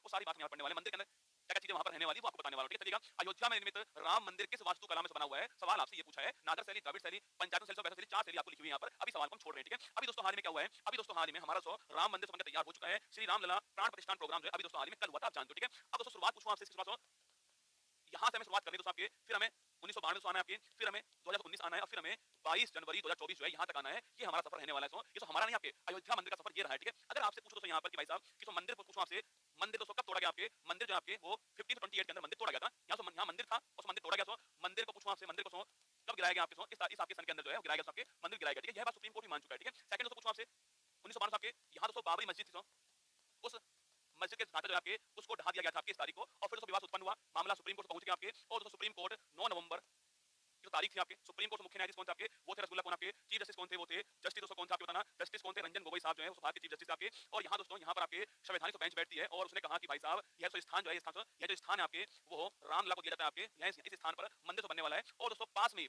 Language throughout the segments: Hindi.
वो सारी बात यहाँ पढ़ने वाले, मंदिर के अंदर क्या चीजें वहां पर रहने वाली वो आपको बताने वाला हूं। चलिएगा, अयोध्या में निर्मित राम मंदिर किस वास्तुकला में से बना हुआ है? सवाल आपसे ये पूछा है। नागर शैली, द्रविड़ शैली, पंचायत शैली, वैष्णव शैली, 4 शैली आपको लिखी हुई है यहाँ पर। अभी सवाल को हम छोड़ रहे हैं, ठीक है। अभी दोस्तों हाल ही में क्या हुआ है? अभी दोस्तों हाल ही में हमारा राम मंदिर बनकर तैयार हो चुका है। श्री राम लला प्राण प्रतिष्ठान प्रोग्राम जो है अभी दोस्तों हाल ही में कल हुआ था, आप जानते हो, ठीक है। अब दोस्तों शुरुआत पूछूं आपसे, यहाँ से हमें शुरुआत करनी दोस्तों आपके, फिर हमें 1992 से आना है आपके, फिर हमें 2019 आना है और फिर हमें 22 जनवरी 2024 जो है यहाँ तक आना है। ये हमारा सफर रहने वाला है। ये तो हमारा नहीं, आपके अयोध्या मंदिर का सफर ये रहा है, ठीक है। अगर आपसे पूछो दोस्तों यहाँ पर कि भाई साहब कि मंदिर पूछो आपसे, मंदिर दोस्तों कब तोड़ा गया? आपके मंदिर जो आपके वो 1528 के अंदर मंदिर तोड़ा गया था। यहाँ मंदिर था और मंदिर तोड़ा गया। मंदिर को पूछो आपसे, मंदिर को कब गिराया गया आपके? इस आपके सन के अंदर जो है गिराया गया आपके, मंदिर गिराया गया, ठीक है। यह बात सुप्रीम कोर्ट भी मान चुका है, ठीक है। सेकंड दोस्तों पूछो आपसे 1992 आपके यहाँ दोस्तों बाबरी मस्जिद थी, उस मस्जिद के ढांचा जो आपके उसको ढा दिया गया था आपके इस तारीख को, और फिर विवाद उत्पन्न हुआ, मामला सुप्रीम कोर्ट पहुंच गया आपके, और दोस्तों सुप्रीम कोर्ट 9 नवंबर जो तारीख थी आपके, सुप्रीम कोर्ट मुख्य न्यायाधीश कौन थे आपके? वो थे रसगुल्ला कौन आपके? चीफ जस्टिस कौन थे? वो थे जस्टिस दोस्तों कौन था आपके बताना? जस्टिस कौन थे? रंजन गोगोई साहब जो है, उस भारत के चीफ जस्टिस आपके। और यहाँ दोस्तों यहाँ पर आपके संवैधानिक बेंच बैठती है और उसने कहा कि भाई साहब यह जो स्थान जो है, यह जो स्थान है आपके वो रामलला को दिया जाता है आपके, यह इस स्थान पर मंदिर बनने वाला है। और दोस्तों पास में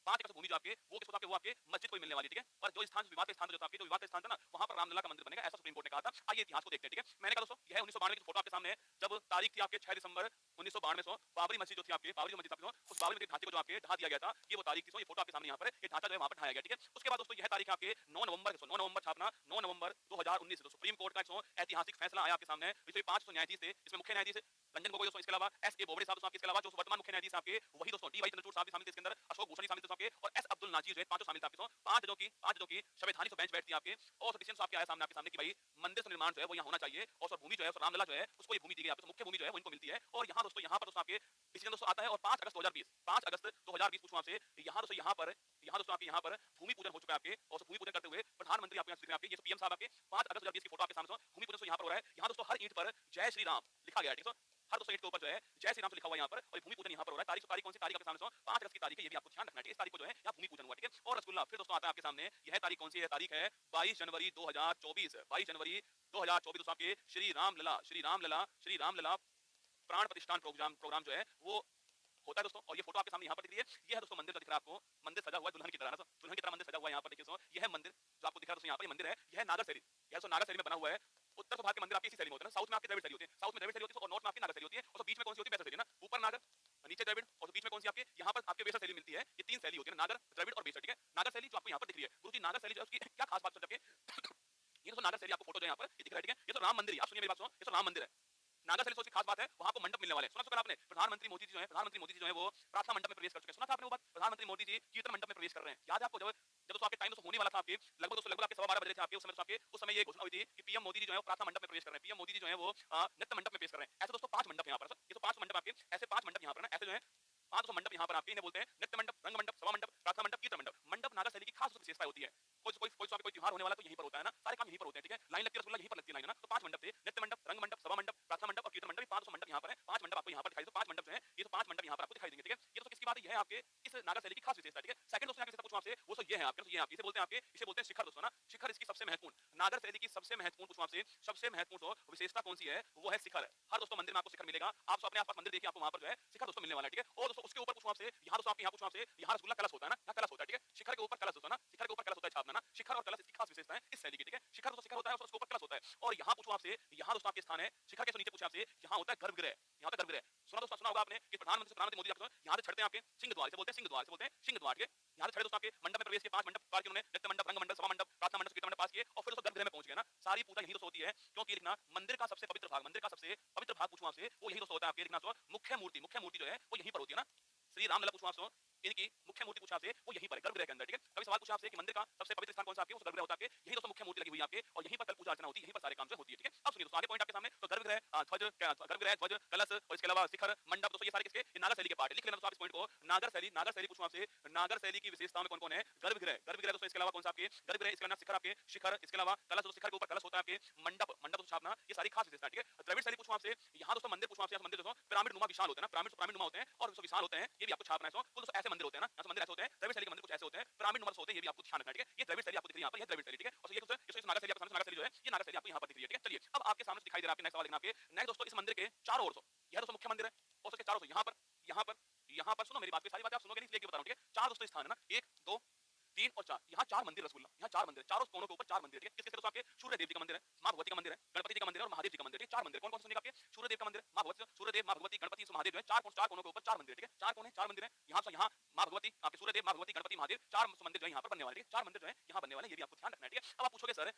5 एकड़ भूमि जो आपके वो किसको आपके, वो आपके मस्जिद को मिलने वाली, ठीक है। और जो स्थान विवाद का स्थान जो आपके, जो विवाद का स्थान था ना, वहां पर रामलला का मंदिर बनेगा, ऐसा सुप्रीम कोर्ट ने कहा था। आइए इतिहास को देखते हैं, ठीक है। मैंने कहा दोस्तों यह 1992 की फोटो आपके सामने है, जब तारीख थी आपके 6 दिसंबर 1992 बाबरी मस्जिद जो थी आपके, बाबरी मस्जिद आपके उस बाबरी मस्जिद ढांचे को जो आपके ढा दिया गया था, ये वो तारीख थी। ये फोटो आपके सामने यहाँ पर ये ढांचा जो है वहां पर ढाया गया, ठीक है। उसके बाद दोस्तों यह तारीख आपके 9 नवंबर 9 नवंबर छापना 9 नवंबर 2019 सुप्रीम कोर्ट का ऐतिहासिक फैसला आया आपके सामने। इसमें 5 न्यायाधीश थे, इसमें मुख्य न्यायाधीश रंजन गोगोई दोस्तों, इसके अलावा एस.ए. बोबड़े साहब दोस्तों, इसके अलावा जो वर्तमान मुख्य न्यायाधीश आपके वही दोस्तों डी.वाई. चंद्रचूड़ साहब भी शामिल थे इसके अंदर, अशोक भूषण शामिल थे आपके, और एस. अब्दुल नाजीर जो है, पांचों शामिल थे आपके। 5 जजों की संवैधानिक बेंच बैठती है आपके, और डिसीजन आपके आया सामने आपके सामने कि भाई मंदिर निर्माण जो है वो यहाँ होना चाहिए, और भूमि जो है रामलला जो है उसको ये भूमि दी गई आपको, मुख्य भूमि जो है वो इनको मिलती है। और यहाँ दोस्तों यहाँ पर दोस्तों आपके डिसीजन दोस्तों आता है, और 5 अगस्त 2020 पूछूं आपसे, यहाँ दोस्तों यहाँ पर भूमि पूजन हो चुका है आपके, और भूमि पूजन करते हुए प्रधानमंत्री आपके ये पीएम साहब आपके 5 अगस्त 2020 की फोटो आपके सामने भूमि पूजन यहाँ पर हो रहा है। यहाँ दोस्तों हर ईंट पर जय श्री राम लिखा गया है, ठीक है। हर दोस्तों ईंट के ऊपर जो है जय श्री राम लिखा हुआ है यहाँ पर, और भूमि पूजन यहाँ पर हो रहा है। तारीख कौन सी तारीख आपके सामने 5 अगस्त की तारीख है, ये भी आपको ध्यान रखना है। इस तारीख को जो है यहाँ भूमि पूजन हुआ, ठीक है। और रसगुल्ला फिर दोस्तों आता है आपके सामने, यह तारीख कौन सी है? तारीख है 22 जनवरी 2024 22 जनवरी 2024 दोस्तों आपके श्री राम लला प्राण प्रतिष्ठान प्रोग्राम जो है वो होता है दोस्तों। और ये फोटो आपके सामने यहाँ पर दिख रही है, ये है दोस्तों मंदिर जो दिख रहा है आपको, मंदिर सजा हुआ है दुल्हन की तरह ना, दुल्हन की तरह मंदिर सजा हुआ है यहाँ पर देखिए दोस्तों। यह मंदिर जो आपको दिख रहा है दोस्तों यहाँ पर, मंदिर है, यह नागर शैली, यह दोस्तों नागर शैली में बना हुआ है। उत्तर भारत के मंदिर आपकी इसी शैली में होते हैं, साउथ में आपकी द्रविड़ शैली होती है, साउथ में द्रविड़ शैली होती है, और नॉर्थ में आपकी नागर शैली होती है, और बीच में कौन सी होती है? वैष्णव शैली ना, ऊपर नागर नीचे द्रविड़, और बीच में कौन सी आपके यहाँ पर आपके वैष्णव शैली मिलती है। ये 3 शैली होती है, नागर द्रविड़ और वैष्णव, ठीक है। नागर शैली जो आपको यहाँ पर दिख रही है गुरुजी, नागर शैली जो है उसकी क्या खास बात है? ये तो नागर शैली आपको फोटो जो यहाँ पर ये दिख रहा है, ठीक है। ये तो राम मंदिर है, आप सुनिए मेरी बात सुनो, ये तो राम मंदिर है। नागर शैली की खास बात है वहां को मंडप मिलने वाले हैं। सुना आपने प्रधानमंत्री मोदी जी जो है वो प्रार्थना मंडप में प्रवेश कर चुके हैं, सुना था आपने वो बात? प्रधानमंत्री मोदी जी कीर्तन मंडप में प्रवेश कर रहे हैं, याद है आपको? जब तो आपके टाइम तो होने वाला था आपके लगभग आपके 12:15 बजे थे आपके, उस समय ये घोषणा हुई थी कि पीएम मोदी जी जो है वो प्रार्थना मंडप में प्रवेश कर रहे हैं, पीएम मोदी जी जो है वो नृत्य मंडप में प्रवेश कर रहे हैं। ऐसे दोस्तों 5 मंडप यहाँ पर, ये तो 5 मंडप आपके, ऐसे 5 मंडप यहाँ पर ना, ऐसे जो है 5 मंडप यहाँ पर आपके, इन्हें बोलते हैं नृत्य मंडप, रंग मंडप, सभा मंडप, प्रार्थना मंडप, कीर्तन मंडप। मंडप नागर शैली की खास विशेषता होती है। कोई त्योहार होने वाला तो यहीं पर होता है ना, सारे काम यहीं पर होते हैं, ठीक है। लाइन लगती है रसगुल्ला यहीं पर लगती है लाइन ना। तो 5 मंडप थे, नृत्य मंडप, रंग मंडप, सभा मंडप, प्रार्थना मंडप और कीर्तन मंडप, 5 मंडप यहाँ पर है। 5 मंडप आपको यहाँ पर दिखाई दे, 5 मंडप जो है ये तो 5 मंडप यहाँ पर आपको दिखाई देंगे, ठीक है। ये तो किसकी बात है? यह है आपके इस नागर शैली की खास विशेषता, ठीक है। सेकंड दोस्तों यहाँ पूछूं आपसे, वो तो ये है आपके, ये इसे बोलते हैं शिखर दोस्तों ना, शिखर इसकी सबसे महत्वपूर्ण, नागर शैली की सबसे महत्वपूर्ण पूछूं आपसे, सबसे महत्वपूर्ण विशेषता कौन सी है? वो है शिखर। हर दोस्तों मंदिर में आपको शिखर मिलेगा, आप अपने आसपास मंदिर देखिए, आपको वहां पर जो है शिखर दोस्तों मिलने वाला है, ठीक है। और दोस्तों उसके ऊपर पूछूं आपसे, यहाँ दोस्तों आपके यहाँ पूछूं आपसे, यहाँ रसगुल्ला कलश होता है ना, यहाँ कलश होता है, ठीक है। शिखर के ऊपर कलश होता है ना, शिखर के ऊपर कलश होता है छापना ना, शिखर और कलश इसकी खास विशेषता है इस शैली की, ठीक है। शिखर दोस्तों शिखर होता है और उसके ऊपर कलश होता है। और यहाँ पूछूं आपसे, यहाँ दोस्तों आपके स्थान है शिखर के नीचे पूछूं आपसे, यहाँ होता है गर्भगृह, यहाँ पे गर्भगृह। सुना होगा आपने कि प्रधानमंत्री मोदी आपको यहाँ से छड़ते हैं आपके सिंह द्वार से, बोलते हैं सिंह द्वार से, बोलते हैं सिंह द्वार के, यहाँ से छड़े दोस्तों आपके मंडप में प्रवेश किए, 5 मंडप पार किए उन्होंने, नृत्य मंडप, रंग मंडप, सभा मंडप, प्रार्थना मंडप, कीर्तन मंडप पास किए, और फिर दोस्तों गर्भगृह में पहुंच गए ना। सारी पूजा यही दोस्तों होती है, क्योंकि लिखना मंदिर का सबसे पवित्र भाग पूछूं आपसे, वो यही दोस्तों होता है आपके, लिखना मुख्य मूर्ति जो है वो यहीं पर होती है ना। श्री राम लला पूछूं आपसे, इनकी मुख्य मूर्ति पूछा आपसे वो यहीं पर गर्भगृह के अंदर, ठीक है। कभी सवाल पूछा आपसे कि मंदिर का सबसे पवित्र स्थान कौन सा आपके, उस गर्भगृह होता है, यही दोस्तों मुख्य मूर्ति लगी हुई है आपके, और यहीं पर कल पूजा अर्चना होती है, यहीं पर सारे काम जो होती है, ठीक है। अब सुनिए दोस्तों आगे पॉइंट आपके सामने, तो गर्भगृह, ध्वज, कलश, और इसके अलावा शिखर, मंडप, दोस्तों ये सारे किसके? नागर शैली के पार्ट है। लिख लेना दोस्तों आप इस पॉइंट को, नागर शैली पूछूं आपसे, नागर शैली की विशेषताओं में कौन-कौन है? गर्भगृह दोस्तों, इसके अलावा कौन सा आपके गर्भगृह, इसके अलावा शिखर आपके, शिखर, इसके अलावा कलश, दोस्तों शिखर के ऊपर कलश होता है आपके, मंडप छापना, ये सारी खास विशेषता, ठीक है। द्रविड़ शैली पूछूं आपसे, यहाँ दोस्तों मंदिर पूछूं आपसे, मंदिर दोस्तों पिरामिड नुमा विशाल होते हैं ना, पिरामिड नुमा होते हैं और विशाल होते हैं, ये भी आपको छापना है। दोस्तों ऐसे मंदिर होते हैं ना, मंदिर ऐसे होते हैं, द्रविड़ शैली के मंदिर कुछ ऐसे होते हैं, पिरामिड नुमा होते हैं, ये भी आपको ध्यान रखना है, ठीक है। ये द्रविड़ शैली आपको दिख रही है यहाँ पर, ये द्रविड़ शैली, ठीक है। और ये दोस्तों नागर शैली आपके सामने, नागर शैली जो है ये नागर शैली आपको यहाँ पर दिख रही है, ठीक है। चलिए अब आपके सामने दिखाई दे रहा है आपके नेक्स्ट सवाल देखना आपके, नेक्स्ट दोस्तों इस मंदिर के चारों ओर यह दोस्तों मुख्य मंदिर है, और उसके चारों ओर यहाँ पर सुनो मेरी बात, सारी बात आप सुनोगे नहीं इसलिए बता रहा हूँ, ठीक है। 4 दोस्तों स्थान है ना, 1 2 3 और 4, यहाँ 4 मंदिर रसगुल्ला, यहाँ 4 मंदिर, चारों कोनों के ऊपर 4 मंदिर, ठीक है। किसके दोस्तों आपके सूर्य देव जी का मंदिर है, मां भगवती का मंदिर है, गणपति जी का मंदिर है और महादेव जी का मंदिर है, 4 मंदिर। कौन कौन से सुनिएगा आपके सूर्यदेव का मंदिर, मां भगवती, सूर्यदेव, मां भगवती, गणपति, महादेव जो है चार कोनों के ऊपर चार मंदिर, ठीक है, चार कोने चार मंदिर है। यहाँ से यहाँ मां भगवती, आपके सूर्यदेव, मां भगवती, गणपति, महादेव, चार मंदिर जो है यहाँ पर बनने वाले, चार मंदिर जो है यहाँ बनने वाले, ये भी आपको ध्यान रखना है, ठीक है। अब आप पूछोगे सर,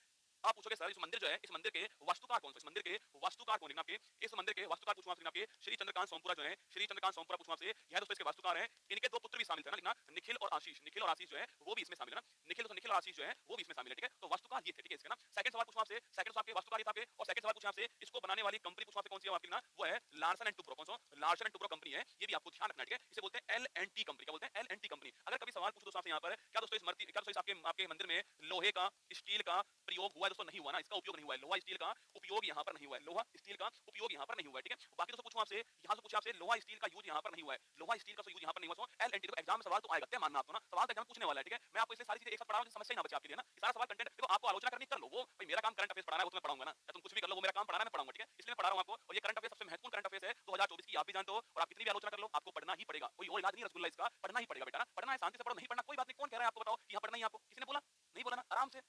आप पूछोगे सर इस मंदिर जो है, इस मंदिर के वास्तुकार कौन से, इस मंदिर के वास्तुकार कौन है आपके, इस मंदिर के वास्तुकार पूछूं आपसे आपके श्री चंद्रकांत सोमपुरा जो है, श्री चंद्रकांत सोमपुरा पूछूं आपसे, यह दोस्तों इसके वास्तुकार हैं। इनके दो पुत्र भी शामिल थे ना, लिखना निखिल और आशीष, निखिल और आशीष जो है वो भी इसमें शामिल है ना, निखिल और आशीष जो है वो भी इसमें शामिल है, ठीक है। तो वास्तुकार ये थे, ठीक है, इसके ना। सेकंड सवाल पूछूं आपसे, सेकंड आपके वास्तुकार ये था आपके, और सेकंड सवाल पूछूं आपसे इसको बनाने वाली कंपनी पूछूं आपसे कौन सी है आपकी ना, वो है लार्सन एंड टुब्रो, कौन सा, लार्सन एंड टुब्रो कंपनी है, ये भी आपको ध्यान रखना है, ठीक है। इसे बोलते हैं L&T कंपनी, क्या बोलते हैं, L&T कंपनी। अगर कभी सवाल पूछो दोस्तों आपसे यहाँ पर, क्या दोस्तों इस मूर्ति, क्या दोस्तों आपके आपके मंदिर में लोहे का, स्टील का प्रयोग हुआ है, दोस्तों नहीं हुआ ना, इसका उपयोग नहीं हुआ है, लोहा स्टील का उपयोग यहाँ पर नहीं हुआ है, लोहा स्टील का उपयोग यहाँ पर नहीं हुआ है, ठीक है। बाकी दोस्तों पूछूं आपसे, यहाँ से पूछे आपसे लोहा स्टील का यूज यहाँ पर नहीं हुआ है, लोहा स्टील का यूज यहाँ पर नहीं हुआ। सो L&T, तो एग्जाम में सवाल तो आएगा, मानना आपको ना, सवाल का एग्जाम पूछने वाला है, ठीक है। मैं आपको इसलिए सारी चीजें एक साथ पढ़ा रहा हूं, समस्या ही ना बचे आपके लिए ना, सारा सवाल कंटेंट देखो, आपको आलोचना करनी कर लो, वो भाई मेरा काम करंट अफेयर्स पढ़ाना है, वो तो मैं पढ़ाऊंगा ना, तुम कुछ भी कर लो, वो मेरा काम पढ़ाना मैं पढ़ाऊंगा, ठीक है। इसलिए मैं पढ़ा रहा हूं आपको, और ये करंट अफेयर्स सबसे महत्वपूर्ण करंट अफेयर्स है 2024 की, आप भी जानते हो, और आप कितनी भी आलोचना कर लो आपको पढ़ना ही पड़ेगा, कोई और इलाज नहीं रसगुल्ला इसका, पढ़ना ही पड़ेगा बेटा ना, पढ़ना है, शांति से पढ़ो, नहीं पढ़ना कोई बात नहीं, कौन कह रहा है आपको, बताओ कि यहाँ पढ़ना ही, आपको किसी ने बोला, नहीं बोला ना, आराम से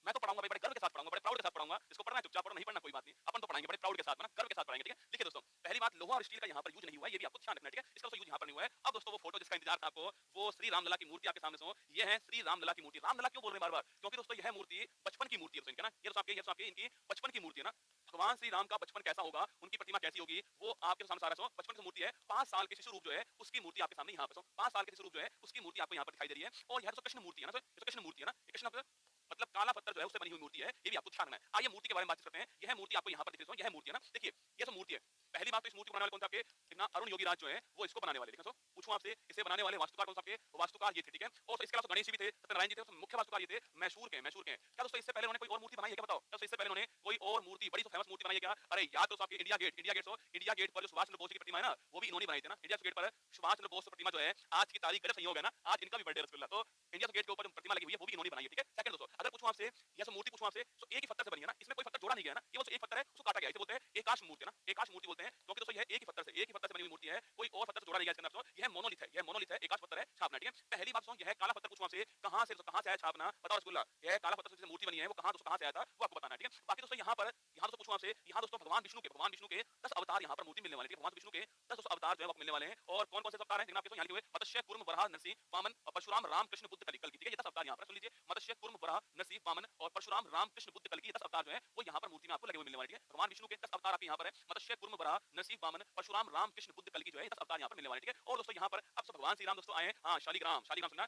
मैं तो पढ़ाऊंगा भाई, बड़े गर्व के साथ पढ़ाऊंगा, बड़े प्राउड के साथ पढ़ाऊंगा, इसको पढ़ना है चुपचाप पढ़ो, नहीं पढ़ना कोई बात नहीं, अपन तो पढ़ाएंगे बड़े प्राउड के साथ, गर्व के साथ पढ़ाएंगे, ठीक है। देखिए दोस्तों, पहली बात लोहा और स्टील का यहाँ पर यूज नहीं हुआ है, ये भी आपको ध्यान रखना है, ठीक है, इसका यूज यहाँ पर नहीं हुआ है। अब दोस्तों वो फोटो जिसका इंतजार था आपको, वो श्री रामलला की मूर्ति आपके सामने सो, ये है श्री रामलला की मूर्ति। रामलला क्यों बोल रहे हैं बार बार, क्योंकि दोस्तों यह मूर्ति बचपन की मूर्ति है इनके ना, ये आपके इनकी बचपन की मूर्ति है ना, भगवान श्री राम का बचपन कैसा होगा, उनकी प्रतिमा कैसी होगी, वो आपके सामने सारा बचपन की मूर्ति है। 5 साल के शिशु रूप जो है उसकी मूर्ति आपके सामने यहाँ पर 5 साल के शिशु रूप जो है उसकी मूर्ति आपको यहाँ पर दिखाई दे रही है, और यह कृष्ण मूर्ति है ना, कृष्ण मूर्ति है ना, कृष्ण मतलब काला पत्थर जो है उससे बनी हुई मूर्ति है, ये भी आपको ध्यान रखना है। आइए मूर्ति के बारे में बात करते हैं। यह मूर्ति आपको यहाँ पर दिख रही है, यह मूर्ति है ना, देखिए ये सब मूर्ति है। पहली बात तो इस मूर्ति बनाने वाले कौन थे आपके ना, अरुण योगी राज जो है वो इसको बनाने वाले, देखो पूछूं आपसे इसे बनाने वाले वास्तुकार कौन सा आपके, वास्तुकार ये थे, ठीक है। और इसके अलावा गणेश जी भी थे, सत्यनारायण जी थे, मुख्य वास्तुकार ये थे मैसूर के, मैसूर के। क्या दोस्तों इससे पहले उन्होंने कोई और मूर्ति बनाई है क्या, बताओ, क्या इससे पहले उन्होंने कोई और मूर्ति, बड़ी फेमस मूर्ति बनाई है क्या, अरे याद तो आपके इंडिया गेट, इंडिया गेट पर जो सुभाष चंद्र बोस की प्रतिमा है ना, वो भी इन्होंने बनाई थी ना, इंडिया गेट पर सुभाष चंद्र बोस की प्रतिमा जो है, आज की तारीख गजब संयोग है ना, आज इनका भी बर्थडे रसगुल्ला, तो इंडिया गेट के ऊपर जो प्रतिमा लगी हुई है वो भी इन्होंने बनाई है, ठीक है। सेकंड दोस्तों अगर पूछूं आपसे, यह सब मूर्ति पूछूं आपसे, तो एक ही पत्थर से बनी है ना, इसमें कोई पत्थर जोड़ा नहीं गया ना, ये बस एक पत्थर है, उसको काटा गया, इसे बोलते हैं एकाश मूर्ति ना, एकाश मूर्ति बोलते हैं, क्योंकि दोस्तों यह एक ही पत्थर से बनी हुई मूर्ति है, कोई और पत्थर जोड़ा नहीं गया इसके अंदर। यह मोनोलिथ है, यह मोनोलिथ है, एकाश पत्थर है छापना, ठीक है। पहली बात सुनो, यह काला पत्थर पूछूं आपसे कहां से आया छापना, बताओ रसगुल्ला, यह काला पत्थर से मूर्ति बनी है वो कहां से आया था, वो आपको बताना है, ठीक है। बाकी दोस्तों यहाँ दोस्तों पूछूं आपसे, यहाँ दोस्तों भगवान विष्णु के 10 अवतार यहाँ पर मूर्ति मिलने वाले हैं, भगवान विष्णु के 10 अवतार जो है वो मिलने वाले हैं। और कौन कौन से अवतार हैं देखना आपके, यहाँ लिखे हुए मत्स्य कूर्म वराह नरसिंह वामन और परशुराम राम कृष्ण बुद्ध कलकी, ठीक है। ये 10 अवतार यहाँ पर सुन लीजिए, मत्स्य कूर्म वराह नरसिंह वामन और परशुराम राम कृष्ण बुद्ध कलकी, 10 अवतार जो है वो यहाँ पर मूर्ति में आपको लगे हुए मिलने वाले हैं। भगवान विष्णु के 10 अवतार आपके यहाँ पर है, मत्स्य कूर्म वराह नरसिंह वामन परशुराम राम कृष्ण बुद्ध कलकी जो है 10 अवतार यहाँ पर मिलने वाले, ठीक है। और दोस्तों यहाँ पर अब भगवान श्री राम दोस्तों आए, हाँ शालिग्राम सुनना,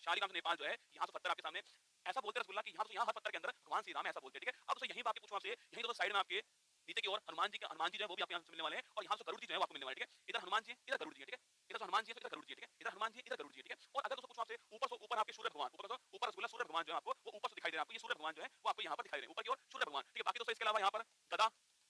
शालिग्राम से नेपाल जो है, यहाँ से पत्थर आपके सामने ऐसा बोलते रसगुल्ला कि यहाँ हर पत्थर के अंदर भगवान श्री राम ऐसा बोलते हैं, ठीक है। अब दोस्तों यहीं बात पूछूं आपसे, यहीं दोस्तों साइड में आपके नीचे की ओर हनुमान जी जो है वो भी आपको यहाँ से मिलने वाले हैं, और यहाँ से गरुड़ जी जो है वो आपको मिलने वाले, ठीक है। इधर हनुमान जी, इधर गरुड़ जी, ठीक है। इधर हनुमान जी, इधर गरुड़ जी, ठीक है। इधर हनुमान जी, इधर गरुड़ जी, ठीक है। और अगर दोस्तों पूछूं आपसे ऊपर आपके सूर्य भगवान, ऊपर रसगुल्ला सूर्य भगवान जो है आपको वो ऊपर से दिखाई दे रहा है, आपको ये सूर्य भगवान जो है वो आपको यहाँ पर दिखाई दे रहे हैं, ऊपर की ओर सूर्य भगवान, ठीक है। बाकी दोस्तों इसके अलावा यहाँ पर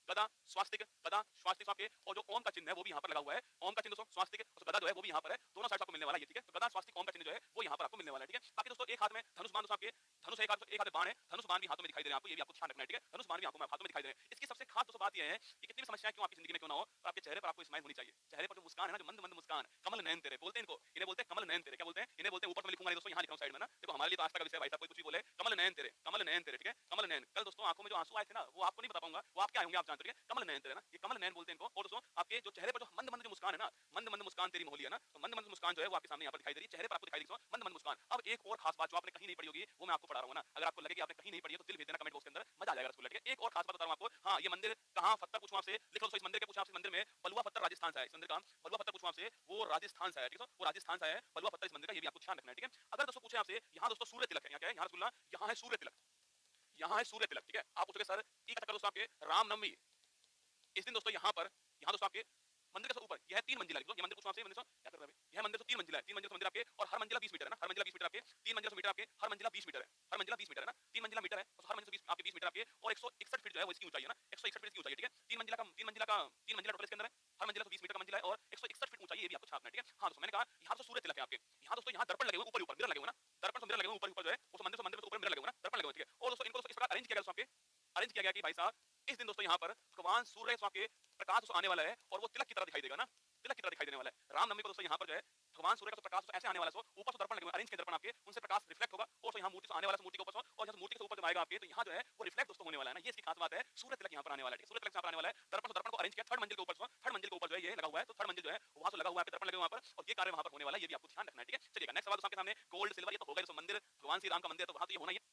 गदा स्वास्तिक आपके, और जो ओम का चिन्ह है वो भी यहाँ पर लगा हुआ है, ओम का चिन्ह दोस्तों स्वास्तिक, और गदा जो है वो भी यहाँ पर है, दोनों साइड आपको मिलने वाला है, ठीक है। तो गदा स्वास्तिक ओम का चिन्ह जो है वो यहाँ पर आपको मिलने वाला है, ठीक है। बाकी दोस्तों एक हाथ में धनुष बाण दोस्तों आपके, धनुष एक हाथ में बाण है, धनुष बाण भी हाथों में दिखाई दे रहे हैं आपको, ये भी आपको ध्यान रखना है, ठीक है। धनुष बाण भी आपको हाथों में दिखाई दे रहे हैं। इसकी सबसे खास दोस्तों बात यह है कि कितनी भी समस्याएं क्यों आपकी जिंदगी में क्यों ना हो, आपके चेहरे पर आपको स्माइल होनी चाहिए, चेहरे पर जो मुस्कान है ना, जो मंद मंद मुस्कान, कमल नयन तेरे बोलते हैं इनको, इन्हें बोलते हैं कमल नयन तेरे, क्या बोलते हैं इन्हें बोलते हैं, ऊपर में लिखूंगा नहीं दोस्तों, यहाँ लिखा हूं साइड में ना, देखो हमारे लिए तो आज तक विषय भाई साहब कोई कुछ भी बोले, कमल नयन तेरे, ठीक है, कमल नयन। कल दोस्तों आंखों में जो आंसू आए थे ना वो आपको नहीं बता पाऊंगा, वो आपके आएंगे आप जानते हैं, कमल नयन तेरे ना, ये कमल नयन बोलते हैं इनको। और दोस्तों आपके जो चेहरे पर जो मंद मंद जो मुस्कान है ना, मंद मंद मुस्कान तेरी मोहली है ना, तो मंद मंद मुस्कान जो है वो आपके सामने यहाँ पर दिखाई दे रही है, चेहरे पर आपको दिखाई देगी मंद मंद मुस्कान। अब एक और खास बात जो आपने कहीं नहीं पढ़ी होगी वो मैं आपको पढ़ा रहा हूँ ना, अगर आपको लगे कि आपने कहीं नहीं पढ़ी है तो दिल भेज देना कमेंट बॉक्स के अंदर, मजा आ जाएगा रसगुल्ला, ठीक है। एक और खास बात बता रहा हूँ आपको, हाँ ये मंदिर कहाँ पत्थर पूछूं आपसे, लिख लो इस मंदिर के पूछा आपसे, मंदिर में बलुआ पत्थर राजस्थान से है, इस मंदिर का बलुआ पत्थर पूछूं आपसे वो राजस्थान से है, ठीक है, वो राजस्थान से है बलुआ पत्थर इस मंदिर का, ये भी आपको ध्यान रखना है, ठीक है। अगर दोस्तों पूछे आपसे यहाँ दोस्तों सूर्य तिलक है, यहाँ क्या है, यहाँ रसगुल्ला, यहाँ है सूर्य तिलक, यहाँ है सूर्य तिलक, ठीक है। आप पूछोगे सर ठीक है दोस्तों आपके रामनवमी इस दिन दोस्तों यहाँ दोस्तों आपके मंदिर के ऊपर यह 3 मंजिला है, ये मंदिर पूछो आपसे मंदिर क्या कर रहा है, यह मंदिर तो 3 मंजिला है, 3 मंजिला मंदिर आपके, और हर मंजिला 20 मीटर है ना, हर मंजिला 20 मीटर आपके, 3 मंजिला मीटर आपके, हर मंजिला 20 मीटर है, हर मंजिला 20 मीटर है ना, 3 मंजिला मीटर है, तो हर मंजिला 20 आपके 20 मीटर आपके, और 161 फीट जो है वो इसकी ऊंचाई है ना, 161 फीट इसकी ऊंचाई है, ठीक है। 3 मंजिला टोटल इसके अंदर है, हर मंजिला 20 मीटर का मंजिला है और 161 फीट ऊंचाई, ये भी आपको छापना है, ठीक है। हाँ दोस्तों मैंने कहा यहाँ तो सूर्य तिलक है आपके, यहाँ दोस्तों यहाँ दर्पण लगे हुए ऊपर मिरर लगे हुए ना, दर्पण से मिरर लगे हुए ऊपर जो है उस मंदिर से ऊपर मिरर लगे हुए ना, दर्पण लगे हुए, ठीक है। और दोस्तों इनको इस प्रकार अरेंज किया गया आपके, अरेंज किया गया कि भाई साहब इस दिन दोस्तों यहाँ पर भगवान सूर्य के प्रकाश आने वाला है और वो तिलक की तरह दिखाई देगा ना, तिलक की तरह दिखाई देने वाला है। रामनवमी को दोस्तों यहाँ पर जो है भगवान सूर्य का तो प्रकाश ऐसे आने वाला सो ऊपर से दर्पण लगे हुए अरेंज के दर्पण आपके उनसे प्रकाश रिफ्लेक्ट होगा और यहाँ मूर्ति से आने वाला मूर्ति के ऊपर और यहाँ मूर्ति के ऊपर जब आएगा आपके तो यहाँ जो है वो रिफ्लेक्ट दोस्तों होने वाला है ना, ये इसकी खास बात है। सूर्य तिलक यहाँ पर आने वाला है, सूर्य तिलक यहाँ पर आने वाला है। दर्पण को अरेंज किया थर्ड मंजिल के ऊपर, थर्ड मंजिल के ऊपर जो है ये लगा हुआ है, तो थर्ड मंजिल जो है वहां से लगा हुआ है, दर्पण लगे वहां पर और ये कार्य वहां पर होने वाला है, ये भी आपको ध्यान रखना है। ठीक है, चलिएगा नेक्स्ट सवाल आपके सामने गोल्ड सिल्वर ये तो होगा, जो मंदिर भगवान श्री राम का मंदिर है तो वहां तो ये होना ही है।